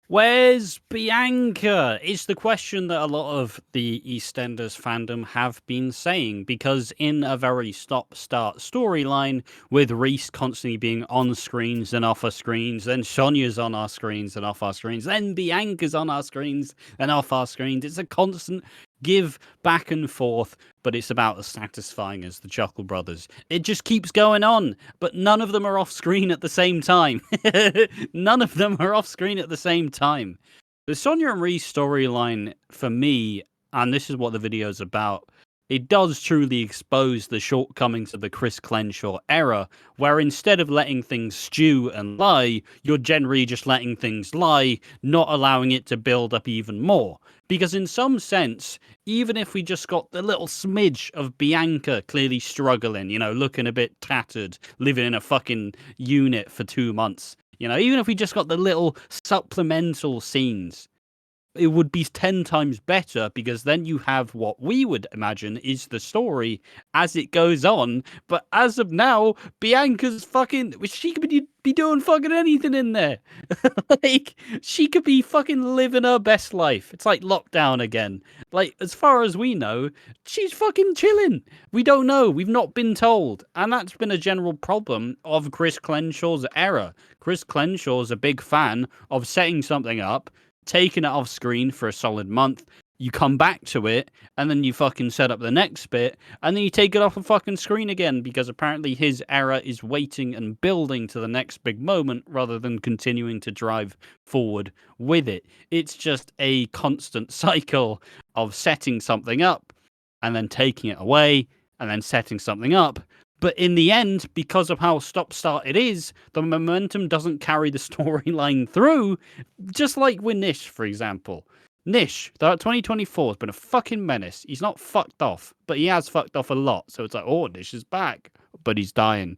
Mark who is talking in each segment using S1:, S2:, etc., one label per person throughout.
S1: Where's Bianca? It's the question that a lot of the EastEnders fandom have been saying, because in a very stop-start storyline, with Reese constantly being on screens and off our screens, then Sonia's on our screens and off our screens, then Bianca's on our screens and off our screens. It's a constant give back and forth, but it's about as satisfying as the Chuckle Brothers. It just keeps going on, but none of them are off screen at the same time. None of them are off screen at the same time. The Sonia and Reese storyline, for me, and this is what the video is about, it does truly expose the shortcomings of the Chris Clenshaw era, where instead of letting things stew and lie, you're generally just letting things lie, not allowing it to build up even more. Because in some sense, even if we just got the little smidge of Bianca clearly struggling, looking a bit tattered, living in a fucking unit for 2 months, even if we just got the little supplemental scenes, it would be 10 times better, because then you have what we would imagine is the story as it goes on. But as of now, Bianca's fucking, she could be doing fucking anything in there. Like, she could be fucking living her best life. It's like lockdown again. Like, as far as we know, she's fucking chilling. We don't know. We've not been told. And that's been a general problem of Chris Clenshaw's era. Chris Clenshaw's a big fan of setting something up, taking it off screen for a solid month, you come back to it, and then you fucking set up the next bit, and then you take it off the fucking screen again, because apparently his era is waiting and building to the next big moment rather than continuing to drive forward with it. It's just a constant cycle of setting something up and then taking it away and then setting something up. But in the end, because of how stop-start it is, the momentum doesn't carry the storyline through, just like with Nish, for example. Nish, 2024 has been a fucking menace. He's not fucked off, but he has fucked off a lot. So it's like, oh, Nish is back, but he's dying.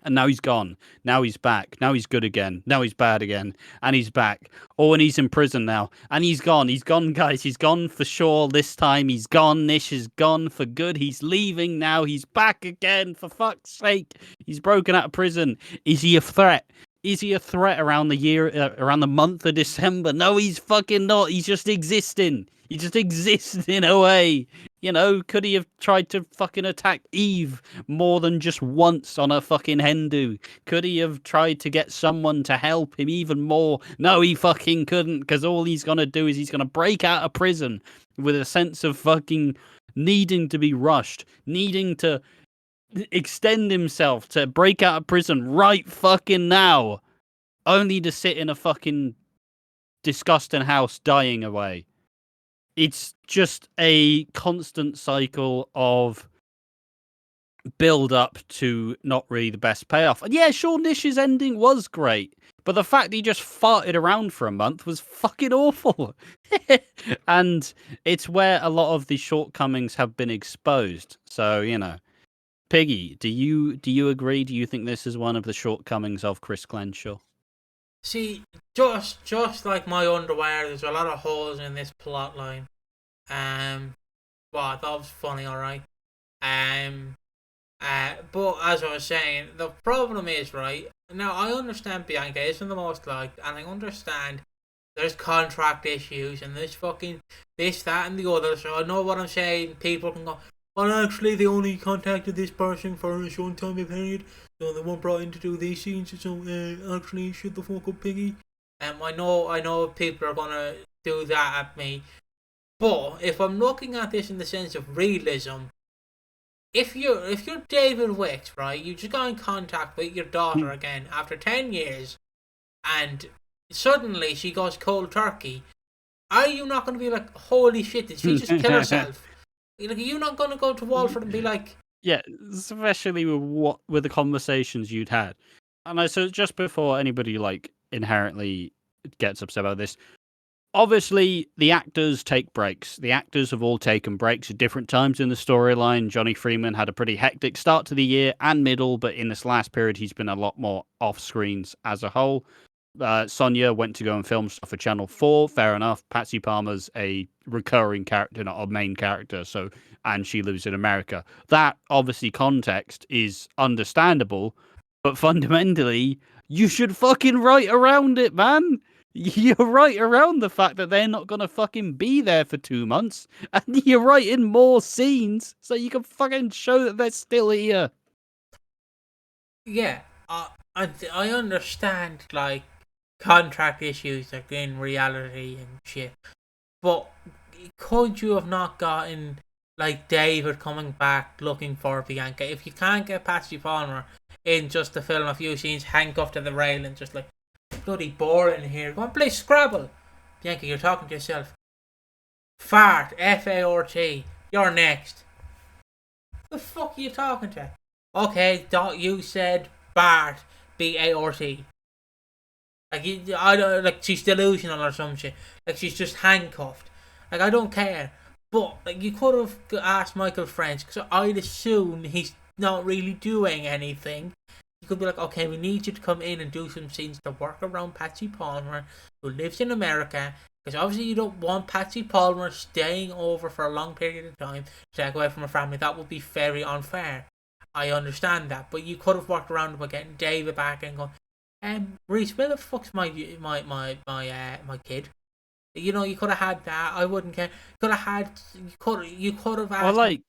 S1: And now he's gone. Now he's back. Now he's good again. Now he's bad again. And he's back. Oh, and he's in prison now. And he's gone. He's gone, guys. He's gone for sure this time. He's gone. Nish is gone for good. He's leaving now. He's back again. For fuck's sake. He's broken out of prison. Is he a threat? Is he a threat around the month of December? No, he's fucking not. He's just existing. He's just existing away. Could he have tried to fucking attack Eve more than just once on a fucking Hindu? Could he have tried to get someone to help him even more? No, he fucking couldn't, because all he's gonna do is he's gonna break out of prison with a sense of fucking needing to be rushed, needing to extend himself to break out of prison right fucking now, only to sit in a fucking disgusting house dying away. It's just a constant cycle of build up to not really the best payoff. And yeah, sure, Nish's ending was great, but the fact that he just farted around for a month was fucking awful. And it's where a lot of the shortcomings have been exposed. So, Piggy, do you agree? Do you think this is one of the shortcomings of Chris Clenshaw?
S2: See, just like my underwear, there's a lot of holes in this plot line. Well, I thought it was funny, alright. But as I was saying, the problem is, right, now I understand Bianca isn't the most liked, and I understand there's contract issues, and there's fucking this, that, and the other, so I know what I'm saying. People can go, well, actually, they only contacted this person for a short time period, so they weren't brought in to do these scenes, so actually, shut the fuck up, Piggy. I know people are gonna do that at me, but if I'm looking at this in the sense of realism, if you're David Wicks, right, you just got in contact with your daughter again after 10 years, and suddenly she goes cold turkey, are you not going to be like, holy shit, did she just kill herself? Like, are you not going to go to Walford and be like...
S1: Yeah, especially with the conversations you'd had. And so just before anybody, inherently gets upset about this, obviously the actors take breaks. The actors have all taken breaks at different times in the storyline. Johnny Freeman had a pretty hectic start to the year and middle, but in this last period, he's been a lot more off screens as a whole. Sonia went to go and film stuff for Channel 4. Fair enough. Patsy Palmer's a recurring character, not a main character. And she lives in America. That, obviously, context is understandable. But fundamentally, you should fucking write around it, man. You're right around the fact that they're not gonna fucking be there for 2 months, and you're right in more scenes, so you can fucking show that they're still here.
S2: Yeah, I understand like contract issues like in reality and shit, but could you have not gotten like David coming back looking for Bianca? If you can't get Patsy Palmer in just to film a few scenes handcuffed to the rail and just like bloody boring here, go and play Scrabble. Bianca, you're talking to yourself. Fart, F-A-R-T. You're next. The fuck are you talking to? Okay, you said Bart, B-A-R-T. Like, I don't, like, she's delusional or some shit. Like, she's just handcuffed. Like, I don't care. But, like, you could have asked Michael French, because I'd assume he's not really doing anything. You could be like, okay, we need you to come in and do some scenes to work around Patsy Palmer, who lives in America, because obviously you don't want Patsy Palmer staying over for a long period of time to take away from her family. That would be very unfair. I understand that, but you could have worked around by getting David back and going, Reese, where the fuck's my kid? You know, you could have had that. I wouldn't care. You could have asked.
S1: Or like,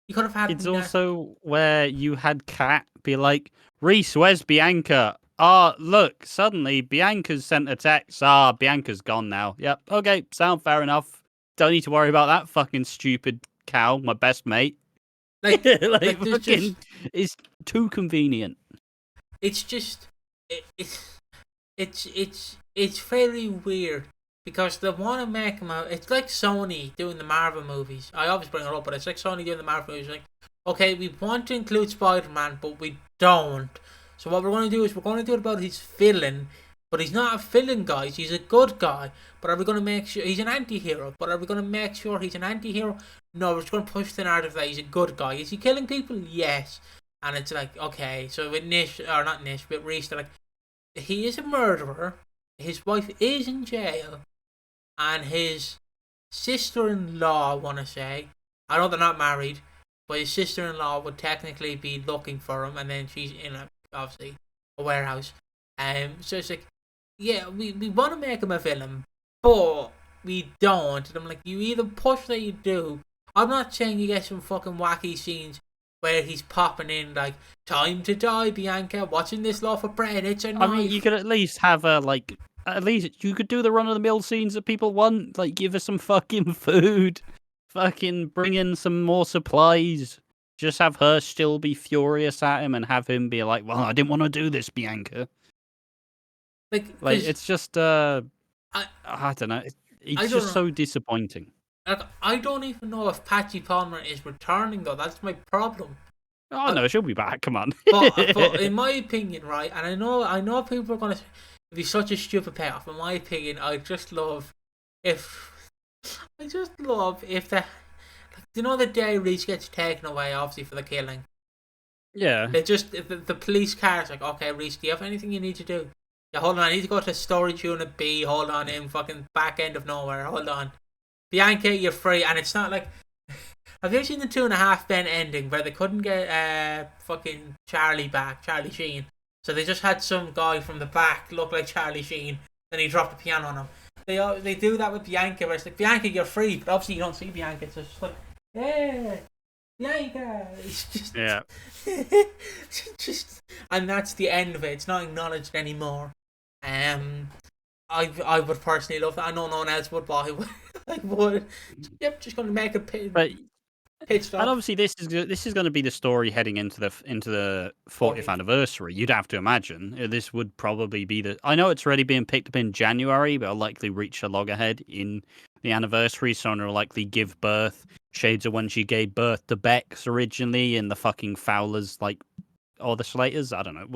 S2: you could have had.
S1: it's also where you had Kat be like, Reese, where's Bianca? Ah, look, suddenly Bianca's sent a text. Ah, Bianca's gone now. Yep, okay, sound fair enough. Don't need to worry about that fucking stupid cow, my best mate.
S2: Like,
S1: like fucking, it's too convenient.
S2: It's just, it's very weird because they want to make him out. It's like Sony doing the Marvel movies. I always bring it up, but it's like Sony doing the Marvel movies. Like, okay, we want to include Spider-Man, but we don't. So what we're going to do is we're going to do it about his villain, but he's not a villain, guys. He's a good guy. But are we going to make sure he's an anti-hero? But are we going to make sure he's an anti-hero? No, we're just going to push the narrative that he's a good guy. Is he killing people? Yes. And it's like, okay, so with Nish, or not Nish, but Reese, they're like, he is a murderer. His wife is in jail, and his sister-in-law, I want to say, I know they're not married, but his sister-in-law would technically be looking for him, and then she's in obviously a warehouse. So it's like, yeah, we want to make him a villain, but we don't. And I'm like, you either push that you do. I'm not saying you get some fucking wacky scenes where he's popping in like, time to die, Bianca, watching this loaf of bread, it's a knife.
S1: I mean, you could at least have a, like, at least you could do the run-of-the-mill scenes that people want. Like, give us some fucking food. Fucking bring in some more supplies. Just have her still be furious at him and have him be like, well, I didn't want to do this, Bianca. Like it's just, I don't know. It's just so disappointing.
S2: Like, I don't even know if Patsy Palmer is returning, though. That's my problem.
S1: Oh, no, she'll be back. Come on.
S2: but in my opinion, right, and I know people are going to be such a stupid payoff. In my opinion, I just love if the, you know, the day Reese gets taken away, obviously, for the killing.
S1: Yeah.
S2: They just, the police car's like, okay, Reese, do you have anything you need to do? Yeah, hold on, I need to go to storage unit B, hold on, in fucking back end of nowhere, hold on. Bianca, you're free, and it's not like, have you ever seen the 2.5 Men ending where they couldn't get fucking Charlie back, Charlie Sheen? So they just had some guy from the back look like Charlie Sheen, then he dropped the piano on him. They do that with Bianca, where it's like, Bianca, you're free, but obviously you don't see Bianca, it's just like, yeah, Bianca. It's just,
S1: yeah.
S2: just, and that's the end of it. It's not acknowledged anymore. I would personally love that. I know no one else would, but I would. Yep, just going to make a pitch stop.
S1: And obviously, this is going to be the story heading into the 40th anniversary. You'd have to imagine this would probably be the. I know it's already being picked up in January, but it'll likely reach a loggerhead in the anniversary. So it'll likely give birth. Shades of when she gave birth to Bex originally, and the fucking Fowlers, like, or the Slaters. I don't know.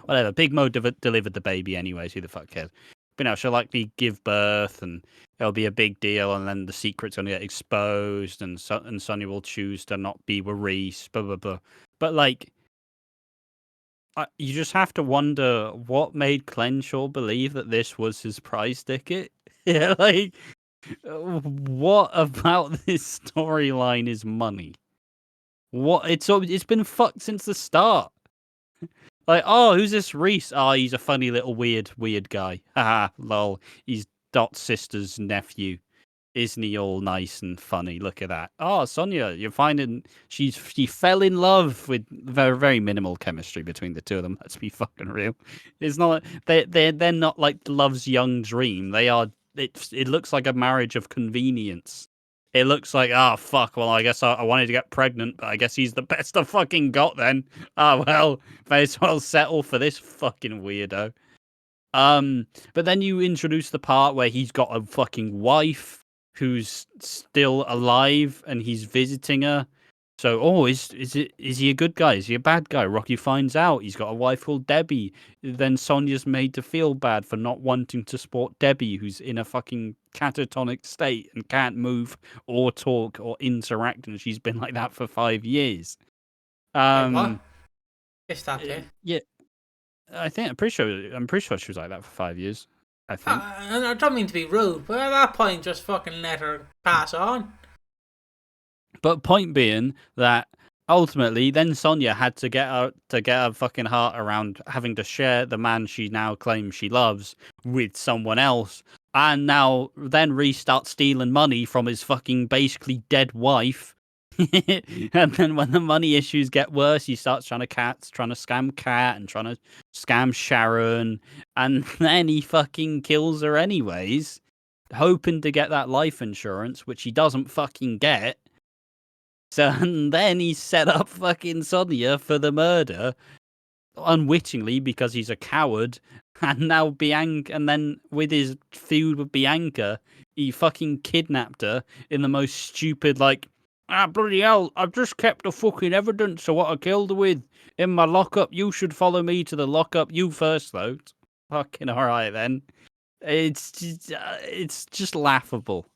S1: Whatever. Big Mo delivered the baby anyways. Who the fuck cares? But no, she'll likely give birth, and it'll be a big deal, and then the secret's going to get exposed, and Sonny will choose to not be with Reese, blah, blah, blah. But, like, you just have to wonder what made Clenshaw believe that this was his prize ticket. Yeah, like, what about this storyline is money? What? It's been fucked since the start. Like, oh, who's this Reese? Oh, he's a funny little weird guy. Haha, lol. He's Dot's sister's nephew. Isn't he all nice and funny? Look at that. Oh, Sonia, you're finding she fell in love with very minimal chemistry between the two of them. Let's be fucking real. It's not they're not like love's young dream. They are. It looks like a marriage of convenience. It looks like, oh fuck, well I guess I wanted to get pregnant, but I guess he's the best I fucking got then. Oh well, may as well settle for this fucking weirdo. But then you introduce the part where he's got a fucking wife who's still alive and he's visiting her. So, oh, is he a good guy? Is he a bad guy? Rocky finds out he's got a wife called Debbie. Then Sonia's made to feel bad for not wanting to support Debbie, who's in a fucking catatonic state and can't move or talk or interact, and she's been like that for 5 years.
S2: Wait, what? Is that it?
S1: Yeah, I'm pretty sure she was like that for 5 years. I think.
S2: I don't mean to be rude, but at that point, just fucking let her pass on.
S1: But point being that ultimately, then Sonia had to get her fucking heart around having to share the man she now claims she loves with someone else, and now then Reese starts stealing money from his fucking basically dead wife. And then when the money issues get worse, he starts trying to scam Kat and trying to scam Sharon, and then he fucking kills her anyways, hoping to get that life insurance, which he doesn't fucking get. So and then he set up fucking Sonia for the murder, unwittingly because he's a coward. And now Bianca, and then with his feud with Bianca, he fucking kidnapped her in the most stupid, like, bloody hell, I've just kept the fucking evidence of what I killed her with in my lockup. You should follow me to the lockup. You first, though. Fucking alright then. It's just laughable.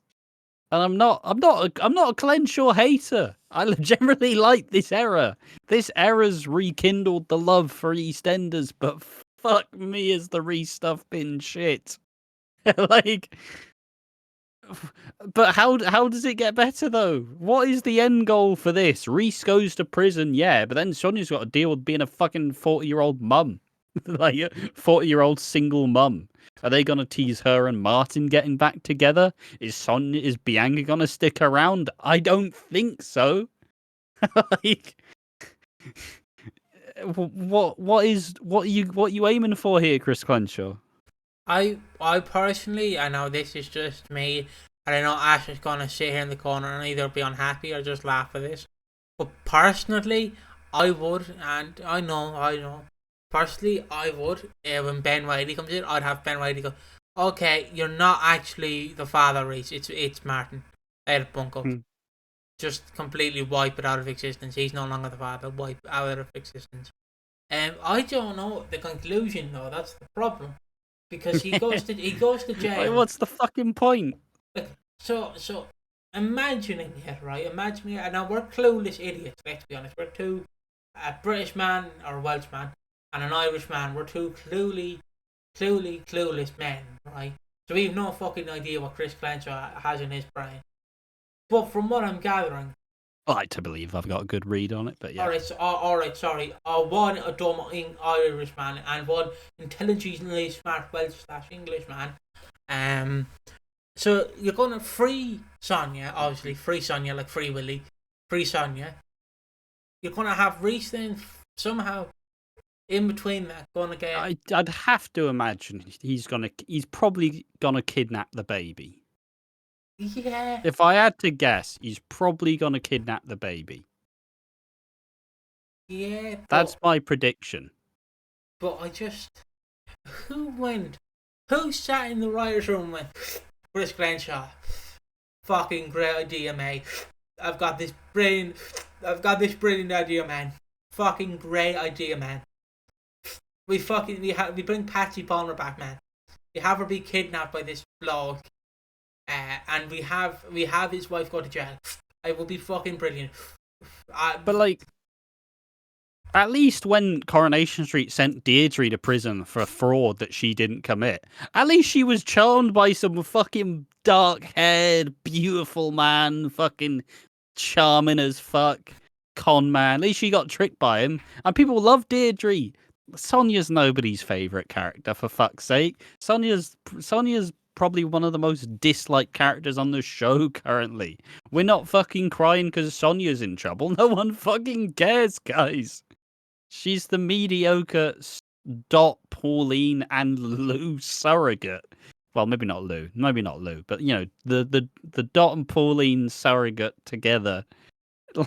S1: And I'm not a Clenshaw hater. I generally like this era. This era's rekindled the love for EastEnders, but fuck me, is the Reese stuff been shit. Like, but how does it get better though? What is the end goal for this? Reese goes to prison, yeah, but then Sonia's got to deal with being a fucking 40-year-old mum, like a 40-year-old single mum. Are they gonna tease her and Martin getting back together? Is Bianca gonna stick around? I don't think so. Like, what are you aiming for here, Chris Clenshaw?
S2: I personally, I know this is just me, and I know Ash is gonna sit here in the corner and either be unhappy or just laugh at this. But personally, I would, and I know. Personally, I would. When Ben Whiteley comes in, I'd have Ben Whiteley go, "Okay, you're not actually the father, Reese. It's Martin. I'd bunk up. Just completely wipe it out of existence. He's no longer the father. Wipe it out of existence." I don't know the conclusion though. That's the problem, because he goes to jail.
S1: Like, what's the fucking point?
S2: So imagining it, right? Imagining it. And now we're clueless idiots. Let's be honest. We're two, a British man or a Welsh man and an Irish man. We're two clueless men, right? So we have no fucking idea what Chris Clenshaw has in his brain. But from what I'm gathering,
S1: I like to believe I've got a good read on it, but yeah.
S2: Alright, sorry. One a dumb Irish man and one intelligently smart Welsh/English man. So you're gonna free Sonia, obviously free Sonia like Free Willy, free Sonia. You're gonna have Reese then somehow in between that gonna get.
S1: I'd have to imagine he's probably gonna kidnap the baby.
S2: Yeah.
S1: If I had to guess, he's probably gonna kidnap the baby.
S2: Yeah.
S1: That's my prediction.
S2: But who sat in the writer's room and went, Chris Clenshaw, fucking great idea, mate. I've got this brilliant idea, man. Fucking great idea, man. We bring Patsy Palmer back, man. We have her be kidnapped by this bloke. And we have his wife go to jail. It will be fucking brilliant.
S1: But like, at least when Coronation Street sent Deirdre to prison for a fraud that she didn't commit, at least she was charmed by some fucking dark-haired, beautiful man, fucking charming as fuck, con man. At least she got tricked by him, and people love Deirdre. Sonia's nobody's favorite character, for fuck's sake. Sonia's probably one of the most disliked characters on the show currently. We're not fucking crying because Sonia's in trouble. No one fucking cares, guys. She's the mediocre Dot, Pauline, and Lou surrogate. Well, maybe not Lou, but you know, the Dot and Pauline surrogate together.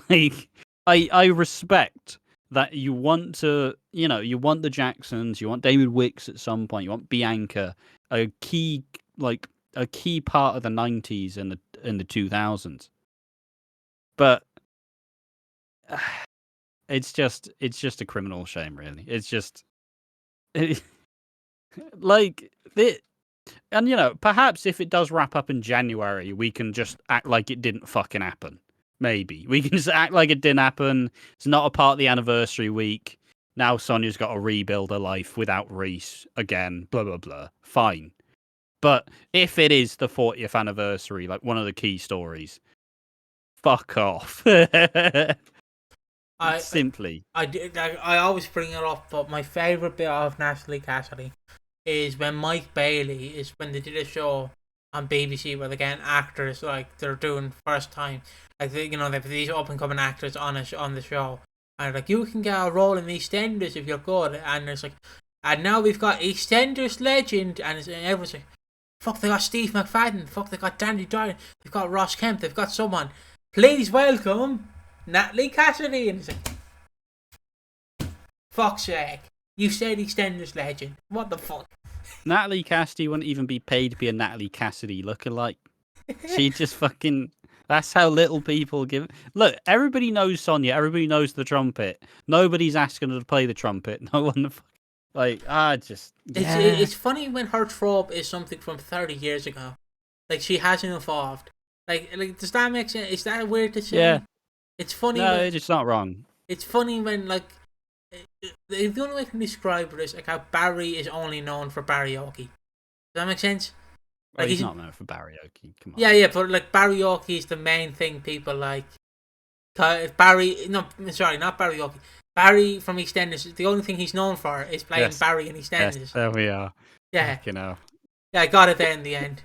S1: Like, I respect that you want to, you know, you want the Jacksons, you want David Wicks at some point, you want Bianca, a key part of the 90s and the 2000s. But it's just a criminal shame, really. It's just like it, and you know, perhaps if it does wrap up in January, we can just act like it didn't fucking happen. Maybe we can just act like it didn't happen. It's not a part of the anniversary week. Now Sonia's got to rebuild her life without Reese again. Blah blah blah. Fine. But if it is the 40th anniversary, like one of the key stories, fuck off. Simply.
S2: I always bring it up, but my favourite bit of Natalie Cassidy is when Mike Bailey is when they did a show on BBC where they're getting actors, like they're doing first time, like they, you know, they have these up and coming actors on the show, and like, you can get a role in EastEnders if you're good, and there's like, and now we've got EastEnders legend, and everyone's like, fuck, they got Steve McFadden, fuck, they got Danny Dyer, they've got Ross Kemp, they've got someone, please welcome Natalie Cassidy, and it's like, fuck's sake, you said EastEnders legend, what the fuck?
S1: Natalie Cassidy wouldn't even be paid to be a Natalie Cassidy lookalike. She just fucking... That's how little people give... Look, everybody knows Sonia. Everybody knows the trumpet. Nobody's asking her to play the trumpet. No one... Like, just... Yeah.
S2: It's funny when her trope is something from 30 years ago. Like, she hasn't evolved. Like, does that make sense? Is that weird to say?
S1: Yeah.
S2: It's funny...
S1: No, it's not wrong.
S2: It's funny when, like... The only way I can describe it is like how Barry is only known for karaoke. Does that make sense?
S1: Like, he's not known for karaoke. Come on.
S2: Yeah, but like karaoke is the main thing people like. Barry, no, sorry, not karaoke. Barry from EastEnders. The only thing he's known for is playing Barry in EastEnders.
S1: Yes, there we are.
S2: Yeah,
S1: you know.
S2: Yeah, I got it there in the end.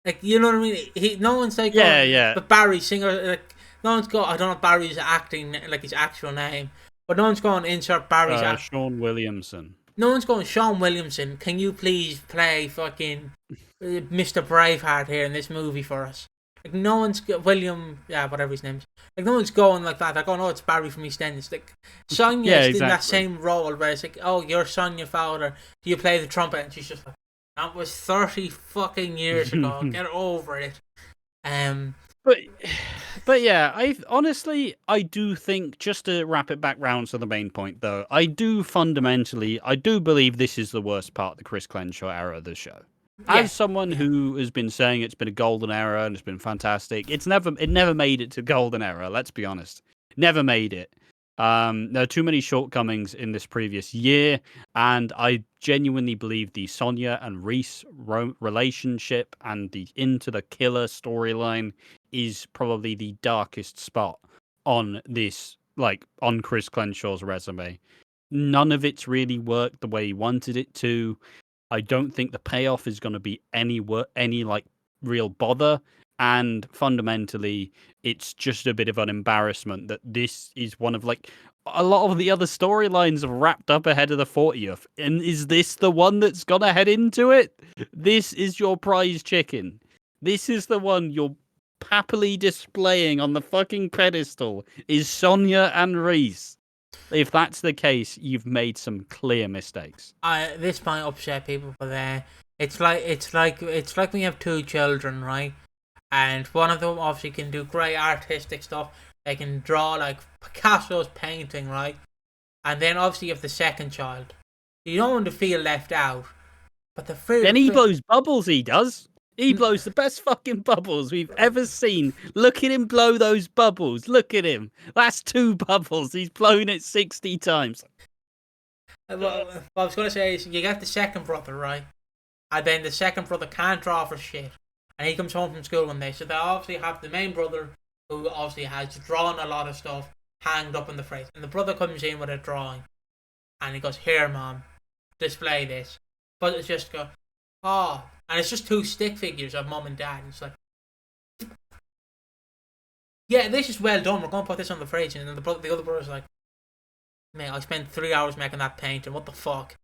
S2: Like, you know what I mean? No one's like,
S1: yeah.
S2: But Barry singer, like, no one's going. I don't know Barry's acting, like his actual name, but no one's going to insert Barry's.
S1: Sean Williamson.
S2: No one's going, Sean Williamson, can you please play fucking Mr. Braveheart here in this movie for us? Like, no one's whatever his name is. Like, no one's going like that. They're going, oh, it's Barry from EastEnders. Like, Sonia's in that same role where it's like, oh, you're Sonia Fowler. Do you play the trumpet? And she's just like, that was 30 fucking years ago. Get over it.
S1: But yeah, I do think, just to wrap it back round to the main point, though, I do believe this is the worst part of the Chris Clenshaw era of the show. As someone who has been saying it's been a golden era and it's been fantastic, it never made it to golden era. Let's be honest, never made it. There are too many shortcomings in this previous year, and I genuinely believe the Sonia and Reese relationship and the Into the Killer storyline is probably the darkest spot on this, like, on Chris Clenshaw's resume. None of it's really worked the way he wanted it to. I don't think the payoff is going to be any like real bother. And fundamentally, it's just a bit of an embarrassment that this is one of, like, a lot of the other storylines have wrapped up ahead of the 40th. And is this the one that's going to head into it? This is your prize chicken. This is the one you're happily displaying on the fucking pedestal, is Sonia and Reese. If that's the case, you've made some clear mistakes.
S2: This might upset people, but it's like when you have two children, right? And one of them obviously can do great artistic stuff. They can draw like Picasso's painting, right? And then obviously you have the second child. You don't want to feel left out. But then
S1: he blows bubbles, he does. He blows the best fucking bubbles we've ever seen. Look at him blow those bubbles. Look at him. That's 2 bubbles. He's blown it 60 times.
S2: What I was going to say is, you get the second brother, right? And then the second brother can't draw for shit. And he comes home from school one day. So they obviously have the main brother, who obviously has drawn a lot of stuff. hanged up in the fridge. And the brother comes in with a drawing. And he goes, "Here, Mom, display this." But it's just go, "Oh." And it's just 2 stick figures of Mum and Dad. And it's like, "Yeah, this is well done. We're going to put this on the fridge." And then the other brother's like, "Mate, I spent 3 hours making that painting. What the fuck?"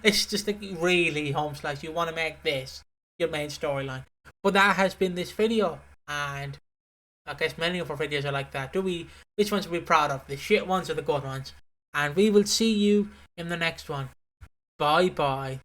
S2: It's just like really home slice. You want to make this your main storyline. But that has been this video. And I guess many of our videos are like that. Which ones are we proud of? The shit ones or the good ones? And we will see you in the next one. Bye bye.